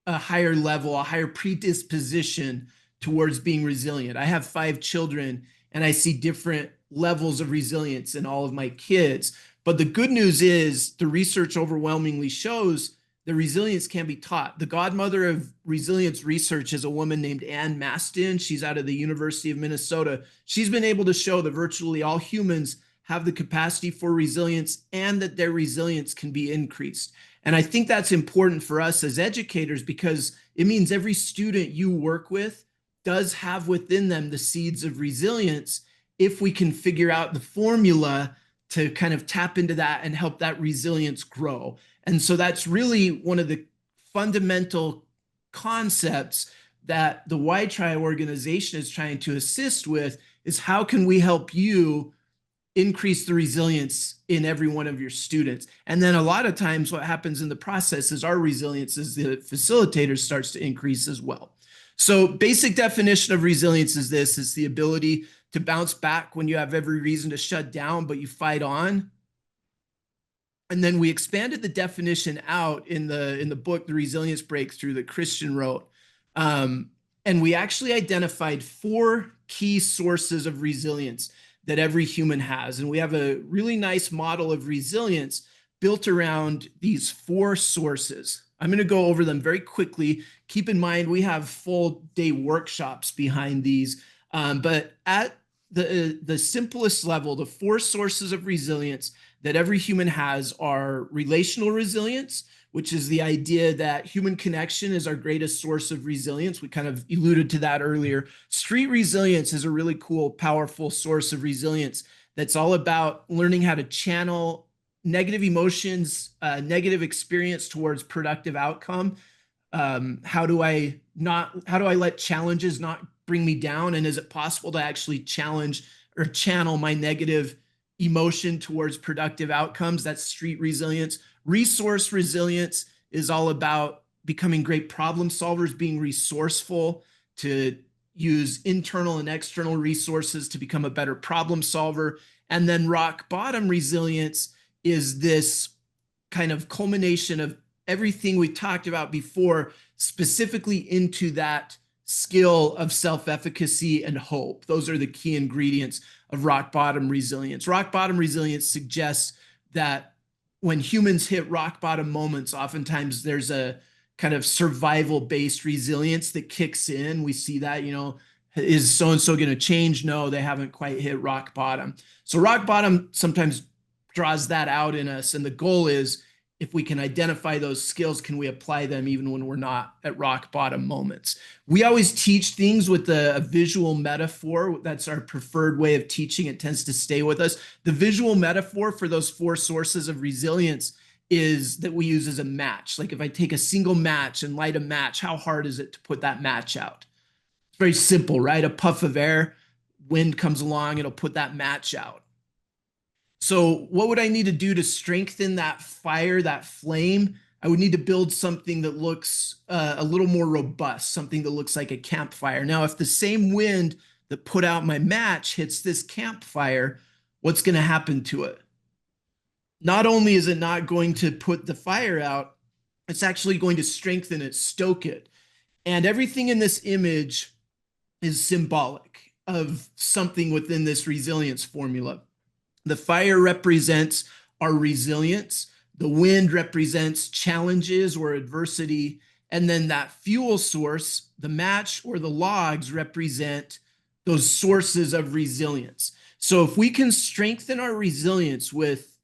a higher level, a higher predisposition towards being resilient. I have 5 children and I see different levels of resilience in all of my kids. But the good news is the research overwhelmingly shows that resilience can be taught. The godmother of resilience research is a woman named Ann Mastin. She's out of the University of Minnesota. She's been able to show that virtually all humans have the capacity for resilience and that their resilience can be increased. And I think that's important for us as educators because it means every student you work with does have within them the seeds of resilience if we can figure out the formula to kind of tap into that and help that resilience grow. And so that's really one of the fundamental concepts that the Y-Tri organization is trying to assist with is how can we help you increase the resilience in every one of your students. And then a lot of times what happens in the process is our resilience as the facilitator starts to increase as well. So basic definition of resilience is this, is the ability to bounce back when you have every reason to shut down, but you fight on. And then we expanded the definition out in the book, The Resilience Breakthrough, that Christian wrote. And we actually identified 4 key sources of resilience that every human has. And we have a really nice model of resilience built around these 4 sources. I'm going to go over them very quickly. Keep in mind, we have full day workshops behind these. But at the simplest level, the 4 sources of resilience that every human has are relational resilience, which is the idea that human connection is our greatest source of resilience. We kind of alluded to that earlier. Street resilience is a really cool, powerful source of resilience that's all about learning how to channel negative emotions, negative experience towards productive outcome. How do I let challenges not bring me down? And is it possible to actually challenge or channel my negative emotion towards productive outcomes? That's street resilience. Resource resilience is all about becoming great problem solvers, being resourceful to use internal and external resources to become a better problem solver. And then rock bottom resilience is this kind of culmination of everything we talked about before, specifically into that skill of self-efficacy and hope. Those are the key ingredients of rock bottom resilience. Rock bottom resilience suggests that when humans hit rock bottom moments, oftentimes there's a kind of survival-based resilience that kicks in. We see that, is so-and-so going to change? No, they haven't quite hit rock bottom. So rock bottom sometimes draws that out in us. And the goal is, if we can identify those skills, can we apply them even when we're not at rock bottom moments? We always teach things with a visual metaphor. That's our preferred way of teaching. It tends to stay with us. The visual metaphor for those 4 sources of resilience is that we use as a match. Like if I take a single match and light a match, how hard is it to put that match out? It's very simple, right? A puff of air, wind comes along, it'll put that match out. So what would I need to do to strengthen that fire, that flame? I would need to build something that looks a little more robust, something that looks like a campfire. Now, if the same wind that put out my match hits this campfire, what's going to happen to it? Not only is it not going to put the fire out, it's actually going to strengthen it, stoke it. And everything in this image is symbolic of something within this resilience formula. The fire represents our resilience. The wind represents challenges or adversity. And then that fuel source, the match or the logs, represent those sources of resilience. So if we can strengthen our resilience with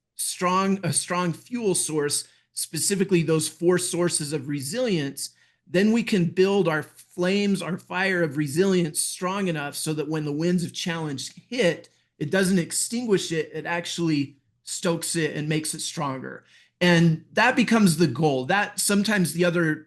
a strong fuel source, specifically those 4 sources of resilience, then we can build our flames, our fire of resilience strong enough so that when the winds of challenge hit, it doesn't extinguish it, it actually stokes it and makes it stronger. And that becomes the goal. That sometimes the other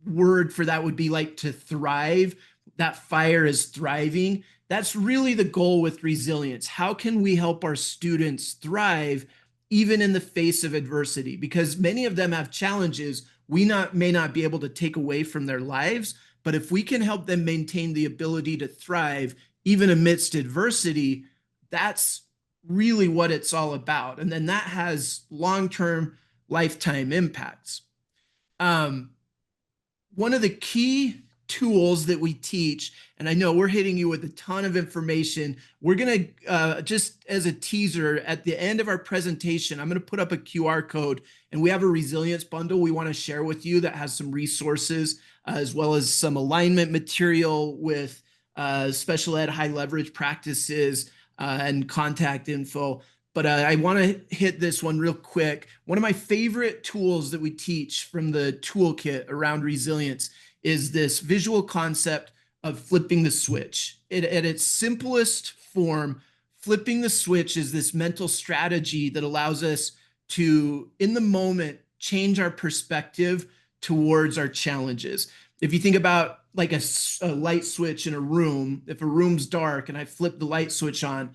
word for that would be like to thrive. that fire is thriving. That's really the goal with resilience. How can we help our students thrive even in the face of adversity? Because many of them have challenges may not be able to take away from their lives, but if we can help them maintain the ability to thrive even amidst adversity, that's really what it's all about. And then that has long-term lifetime impacts. One of the key tools that we teach, and I know we're hitting you with a ton of information. We're going to, just as a teaser, at the end of our presentation, I'm going to put up a QR code, and we have a resilience bundle we want to share with you that has some resources, as well as some alignment material with special ed high leverage practices and contact info. But I want to hit this one real quick. One of my favorite tools that we teach from the toolkit around resilience is this visual concept of flipping the switch. At its simplest form, flipping the switch is this mental strategy that allows us to, in the moment, change our perspective towards our challenges. If you think about like a light switch in a room, if a room's dark and I flip the light switch on,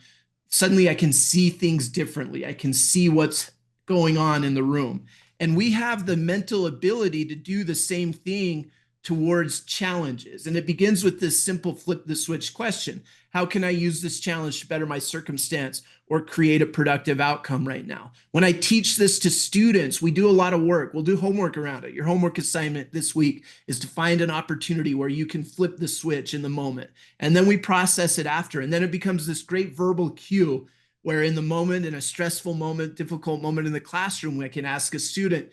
suddenly I can see things differently. I can see what's going on in the room. And we have the mental ability to do the same thing towards challenges. And it begins with this simple flip the switch question. How can I use this challenge to better my circumstance or create a productive outcome right now? When I teach this to students, we do a lot of work. We'll do homework around it. Your homework assignment this week is to find an opportunity where you can flip the switch in the moment. And then we process it after. And then it becomes this great verbal cue where in the moment, in a stressful moment, difficult moment in the classroom, I can ask a student,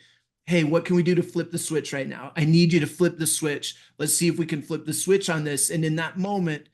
hey, what can we do to flip the switch right now? I need you to flip the switch. Let's see if we can flip the switch on this. And in that moment,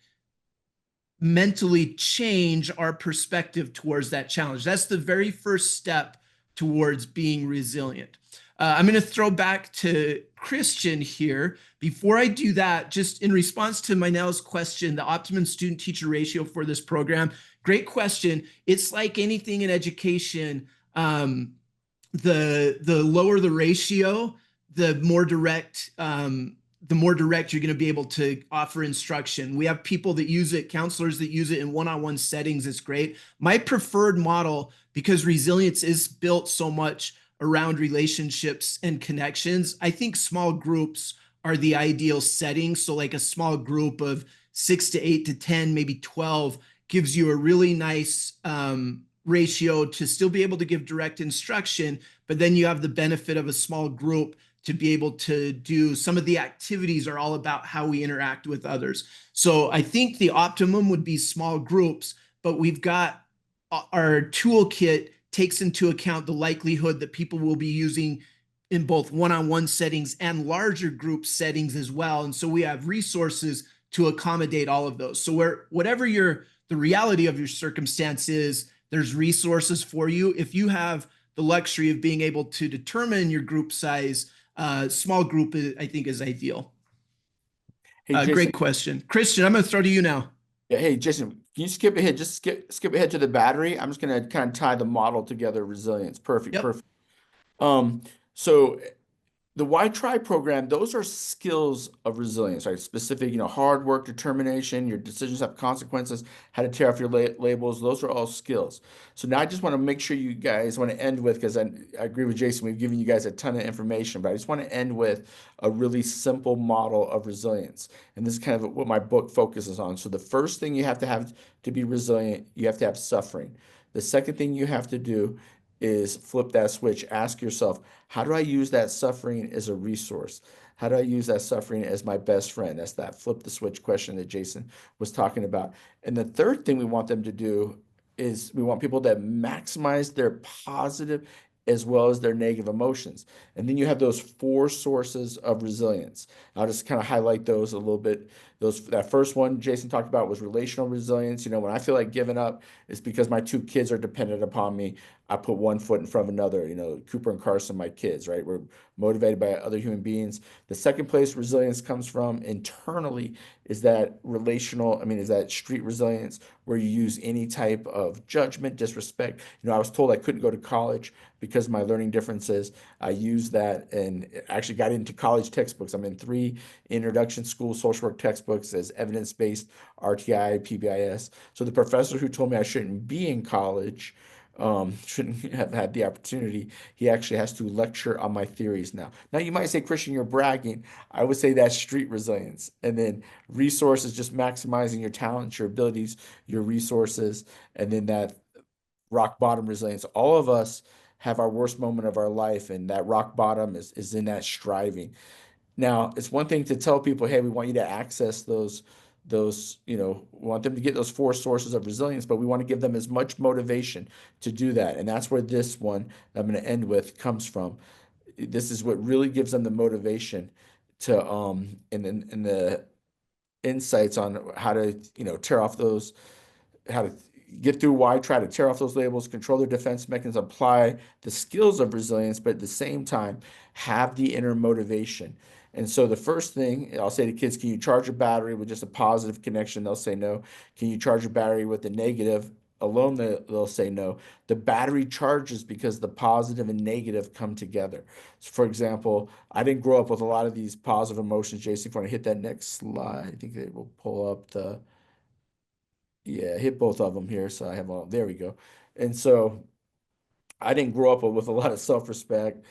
mentally change our perspective towards that challenge. That's the very first step towards being resilient. I'm going to throw back to Christian here. Before I do that, just in response to Mynell's question, the optimum student-teacher ratio for this program, great question. It's like anything in education. The lower the ratio, the more direct you're going to be able to offer instruction. We have people that use it, counselors that use it in one-on-one settings. It's great. My preferred model, because resilience is built so much around relationships and connections, I think small groups are the ideal setting. So like a small group of 6 to 8 to 10, maybe 12 gives you a really nice ratio to still be able to give direct instruction, but then you have the benefit of a small group to be able to do some of the activities are all about how we interact with others. So I think the optimum would be small groups, but we've got our toolkit takes into account the likelihood that people will be using in both one-on-one settings and larger group settings as well. And so we have resources to accommodate all of those. So whatever the reality of your circumstance is, there's resources for you. If you have the luxury of being able to determine your group size, small group, I think, is ideal. Hey, Jason, great question. Christian, I'm going to throw to you now. Yeah, hey, Jason, can you skip ahead? Just skip ahead to the battery. I'm just going to kind of tie the model together, resilience. Perfect, Yep. perfect. So the Why Try program, those are skills of resilience, right? Specific, hard work, determination, your decisions have consequences, how to tear off your labels. Those are all skills. So now I just want to make sure you guys want to end with, because I agree with Jason, we've given you guys a ton of information, but I just want to end with a really simple model of resilience. And this is kind of what my book focuses on. So the first thing you have to be resilient, you have to have suffering. The second thing you have to do is flip that switch. Ask yourself, how do I use that suffering as a resource? How do I use that suffering as my best friend? That's that flip the switch question that Jason was talking about. And the third thing we want them to do is we want people to maximize their positive as well as their negative emotions. And then you have those 4 sources of resilience. I'll just kind of highlight those a little bit. That first one Jason talked about was relational resilience. When I feel like giving up, it's because my 2 kids are dependent upon me. I put one foot in front of another. Cooper and Carson, my kids, right? We're motivated by other human beings. The second place resilience comes from internally is that is that street resilience, where you use any type of judgment, disrespect. I was told I couldn't go to college because of my learning differences. I used that and actually got into college textbooks. I'm in 3 introduction school social work textbooks. textbooks as evidence-based RTI, PBIS. So the professor who told me I shouldn't be in college, shouldn't have had the opportunity, he actually has to lecture on my theories now. Now you might say, Christian, you're bragging. I would say that's street resilience. And then resources, just maximizing your talents, your abilities, your resources, and then that rock bottom resilience. All of us have our worst moment of our life, and that rock bottom is in that striving. Now, it's one thing to tell people, hey, we want you to access those, we want them to get those 4 sources of resilience, but we want to give them as much motivation to do that. And that's where this one I'm going to end with comes from. This is what really gives them the motivation to and the insights on how to, tear off those, how to get through why, try to tear off those labels, control their defense mechanisms, apply the skills of resilience, but at the same time, have the inner motivation. And so the first thing I'll say to kids, can you charge a battery with just a positive connection? They'll say no. Can you charge a battery with a negative alone? They'll say no. The battery charges because the positive and negative come together. So for example, I didn't grow up with a lot of these positive emotions. Jason, if you want to hit that next slide, I think they will pull up hit both of them here. So I have all, there we go. And so I didn't grow up with a lot of self-respect,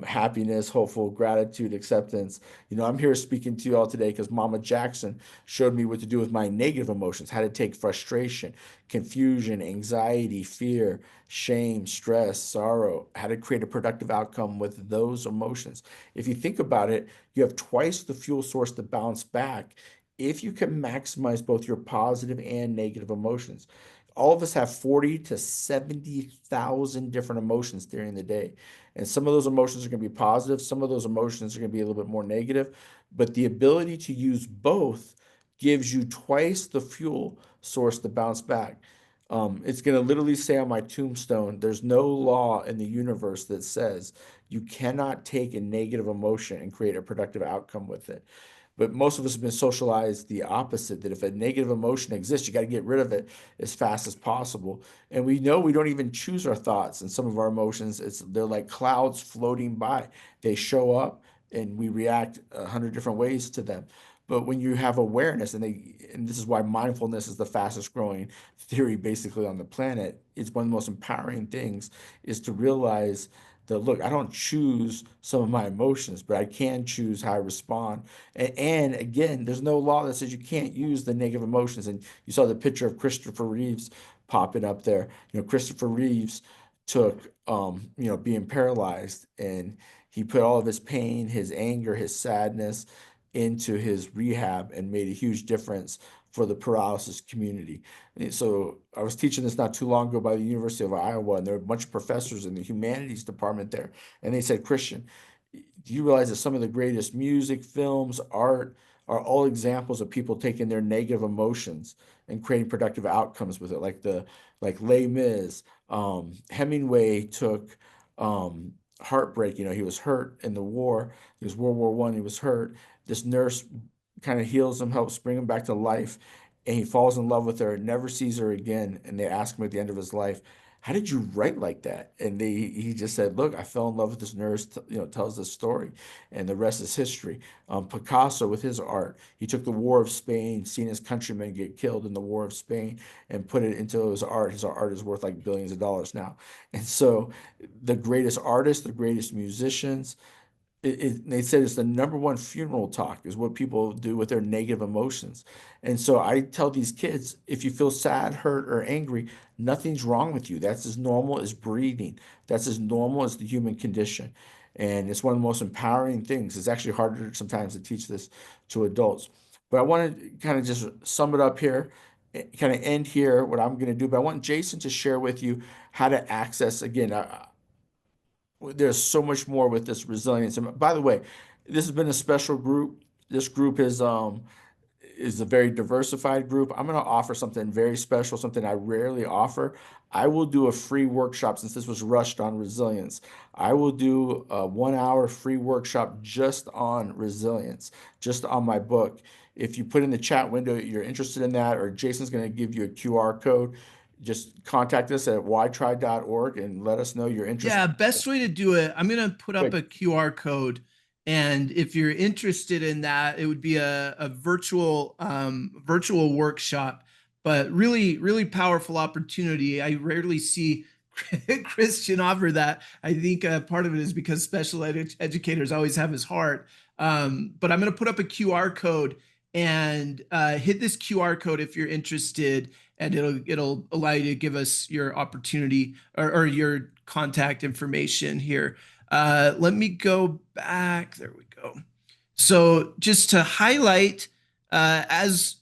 happiness, hopeful, gratitude, acceptance. I'm here speaking to you all today because Mama Jackson showed me what to do with my negative emotions, how to take frustration, confusion, anxiety, fear, shame, stress, sorrow, how to create a productive outcome with those emotions. If you think about it, you have twice the fuel source to bounce back if you can maximize both your positive and negative emotions. All of us have 40 to 70,000 different emotions during the day. And some of those emotions are going to be positive. Some of those emotions are going to be a little bit more negative. But the ability to use both gives you twice the fuel source to bounce back. It's going to literally say on my tombstone, there's no law in the universe that says you cannot take a negative emotion and create a productive outcome with it. But most of us have been socialized the opposite, that if a negative emotion exists, you got to get rid of it as fast as possible. And we know we don't even choose our thoughts and some of our emotions. They're like clouds floating by. They show up and we react 100 different ways to them. But when you have awareness, and this is why mindfulness is the fastest growing theory basically on the planet, it's one of the most empowering things, is to realize that, look, I don't choose some of my emotions, but I can choose how I respond. And again, there's no law that says you can't use the negative emotions. And you saw the picture of Christopher Reeves popping up there. Christopher Reeves took, being paralyzed, and he put all of his pain, his anger, his sadness into his rehab and made a huge difference for the paralysis community. And so I was teaching this not too long ago by the University of Iowa, and there were a bunch of professors in the humanities department there. And they said, Christian, do you realize that some of the greatest music, films, art are all examples of people taking their negative emotions and creating productive outcomes with it? Like Les Mis, Hemingway took heartbreak. He was hurt in the war. It was World War I. He was hurt. This nurse kind of heals him, helps bring him back to life, and he falls in love with her, never sees her again. And they ask him at the end of his life, how did you write like that? And he just said, look, I fell in love with this nurse, tells this story, and the rest is history. Picasso, with his art, he took the War of Spain, seen his countrymen get killed in the War of Spain, and put it into his art. His art is worth like billions of dollars now. And so the greatest artists, the greatest musicians, they said it's the #1 funeral talk is what people do with their negative emotions. And so I tell these kids, if you feel sad, hurt, or angry, nothing's wrong with you. That's as normal as breathing. That's as normal as the human condition. And it's one of the most empowering things. It's actually harder sometimes to teach this to adults. But I want to kind of just sum it up here, kind of end here what I'm going to do. But I want Jason to share with you how to access, again, there's so much more with this resilience. And by the way, this has been a special group. This group is a very diversified group. I'm going to offer something very special, something I rarely offer. I will do a free workshop, since this was rushed on resilience. I will do a 1-hour free workshop just on resilience, just on my book. If you put in the chat window you're interested in that, or Jason's going to give you a QR code, just contact us at whytry.org and let us know you're interested. Yeah, best way to do it, I'm going to put up a QR code, And if you're interested in that, it would be a virtual workshop, but really powerful opportunity. I rarely see Christian offer that. I think part of it is because special educators always have his heart. But I'm going to put up a QR code, and hit this QR code if you're interested, and it'll allow you to give us your opportunity or your contact information here. Let me go back. There we go. So just to highlight, as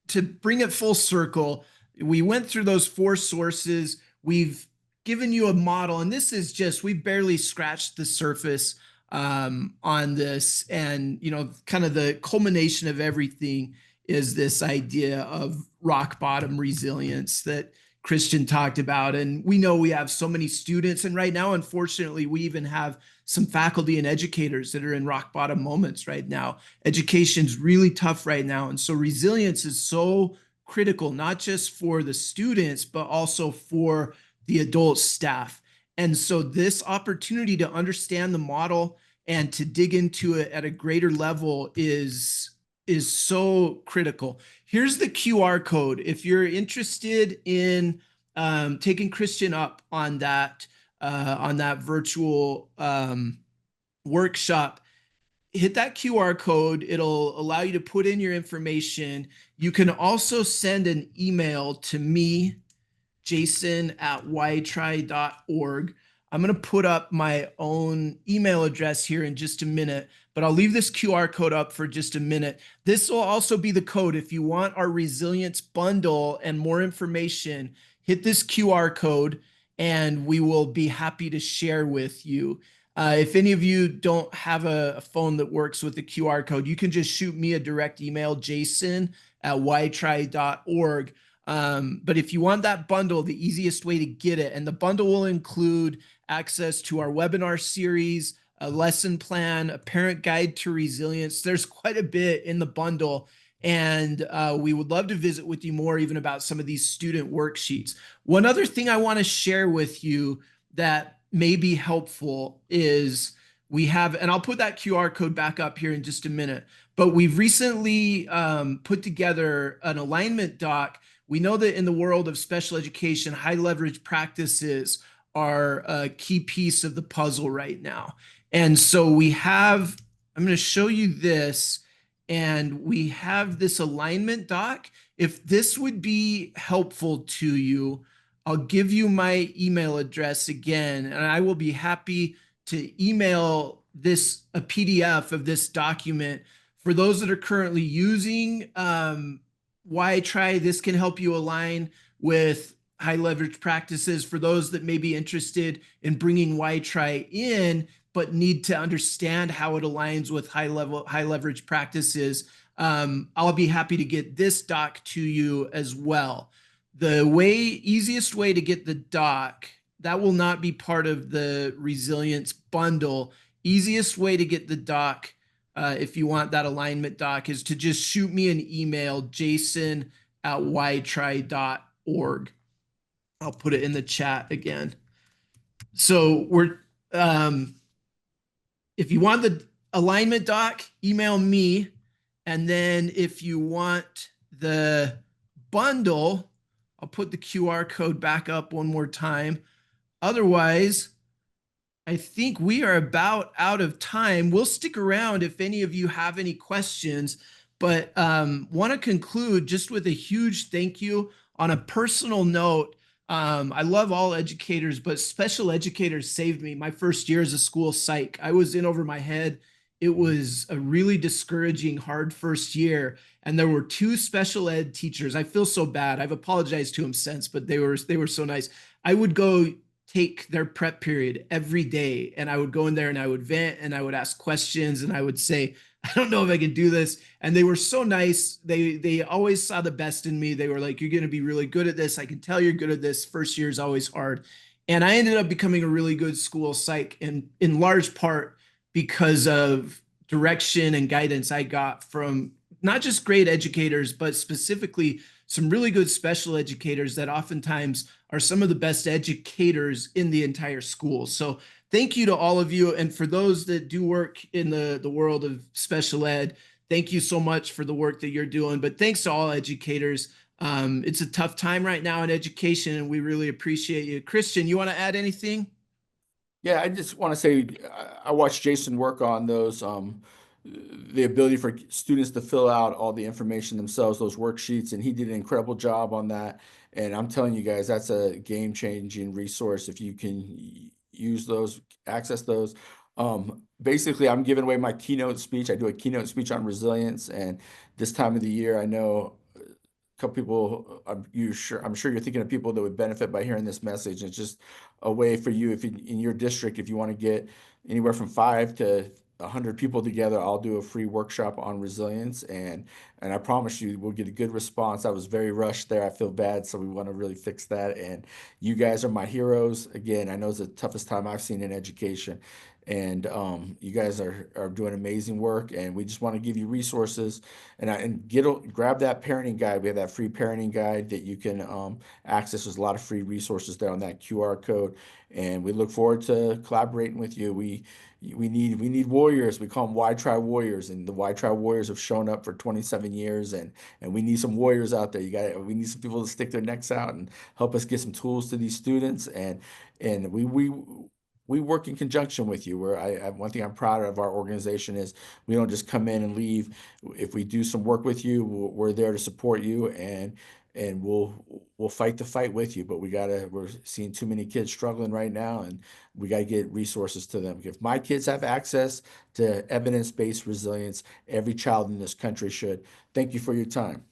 to bring it full circle, we went through those 4 sources. We've given you a model, and this is just, we barely scratched the surface on this. And, kind of the culmination of everything is this idea of rock bottom resilience that Christian talked about. And we know we have so many students, and right now, unfortunately, we even have some faculty and educators that are in rock bottom moments right now. Education's really tough right now. And so resilience is so critical, not just for the students, but also for the adult staff. And so this opportunity to understand the model and to dig into it at a greater level is so critical. Here's the QR code. If you're interested in taking Christian up on that virtual workshop, hit that QR code. It'll allow you to put in your information. You can also send an email to me, jason@ytri.org. I'm going to put up my own email address here in just a minute, but I'll leave this QR code up for just a minute. This will also be the code. If you want our resilience bundle and more information, hit this QR code and we will be happy to share with you. If any of you don't have a phone that works with the QR code, you can just shoot me a direct email, jason@ytri.org. But if you want that bundle, the easiest way to get it, and the bundle will include access to our webinar series, a lesson plan, a parent guide to resilience. There's quite a bit in the bundle, and we would love to visit with you more even about some of these student worksheets. One other thing I want to share with you that may be helpful is we have, and I'll put that QR code back up here in just a minute, but we've recently put together an alignment doc. We know that in the world of special education, high leverage practices are a key piece of the puzzle right now. And so we have, I'm going to show you this, and we have this alignment doc. If this would be helpful to you, I'll give you my email address again, and I will be happy to email this, a PDF of this document. For those that are currently using YTri, this can help you align with high leverage practices. For those that may be interested in bringing YTri in, but need to understand how it aligns with high leverage practices, I'll be happy to get this doc to you as well. The easiest way to get the doc, that will not be part of the resilience bundle. Easiest way to get the doc, if you want that alignment doc, is to just shoot me an email, jason@ytri.org. I'll put it in the chat again. So if you want the alignment doc, email me. And then if you want the bundle, I'll put the QR code back up one more time. Otherwise, I think we are about out of time. We'll stick around if any of you have any questions, but want to conclude just with a huge thank you on a personal note. I love all educators, but special educators saved me my first year as a school psych. I was in over my head. It was a really discouraging, hard first year. And there were 2 special ed teachers. I feel so bad. I've apologized to them since, but they were so nice. I would go take their prep period every day, and I would go in there and I would vent and I would ask questions and I would say, I don't know if I can do this. And they were so nice. They always saw the best in me. They were like, you're going to be really good at this. I can tell you're good at this. First year is always hard. And I ended up becoming a really good school psych, in large part because of direction and guidance I got from not just great educators, but specifically some really good special educators that oftentimes are some of the best educators in the entire school. So thank you to all of you. And for those that do work in the world of special ed, thank you so much for the work that you're doing. But thanks to all educators. It's a tough time right now in education, and we really appreciate you. Christian, you want to add anything? Yeah, I just want to say I watched Jason work on those, the ability for students to fill out all the information themselves, those worksheets, and he did an incredible job on that. And I'm telling you guys, that's a game-changing resource if you can use those, access those. Basically, I'm giving away my keynote speech. I do a keynote speech on resilience, and this time of the year, I know couple people, I'm sure you're thinking of people that would benefit by hearing this message. It's just a way for you, if in your district, if you want to get anywhere from 5 to 100 people together, I'll do a free workshop on resilience, and I promise you we'll get a good response. I was very rushed there. I feel bad, so we want to really fix that. And you guys are my heroes. Again, I know it's the toughest time I've seen in education, and you guys are doing amazing work, and we just want to give you resources and grab that parenting guide. We have that free parenting guide that you can access. There's a lot of free resources there on that QR code, and we look forward to collaborating with you. We need warriors. We call them Y-Tri Warriors, and the Y-Tri Warriors have shown up for 27 years, and we need some warriors out there. We need some people to stick their necks out and help us get some tools to these students, and we work in conjunction with you. One thing I'm proud of our organization is we don't just come in and leave. If we do some work with you, we're there to support you, and we'll fight the fight with you. But we're seeing too many kids struggling right now, and we got to get resources to them. If my kids have access to evidence-based resilience, every child in this country should. Thank you for your time.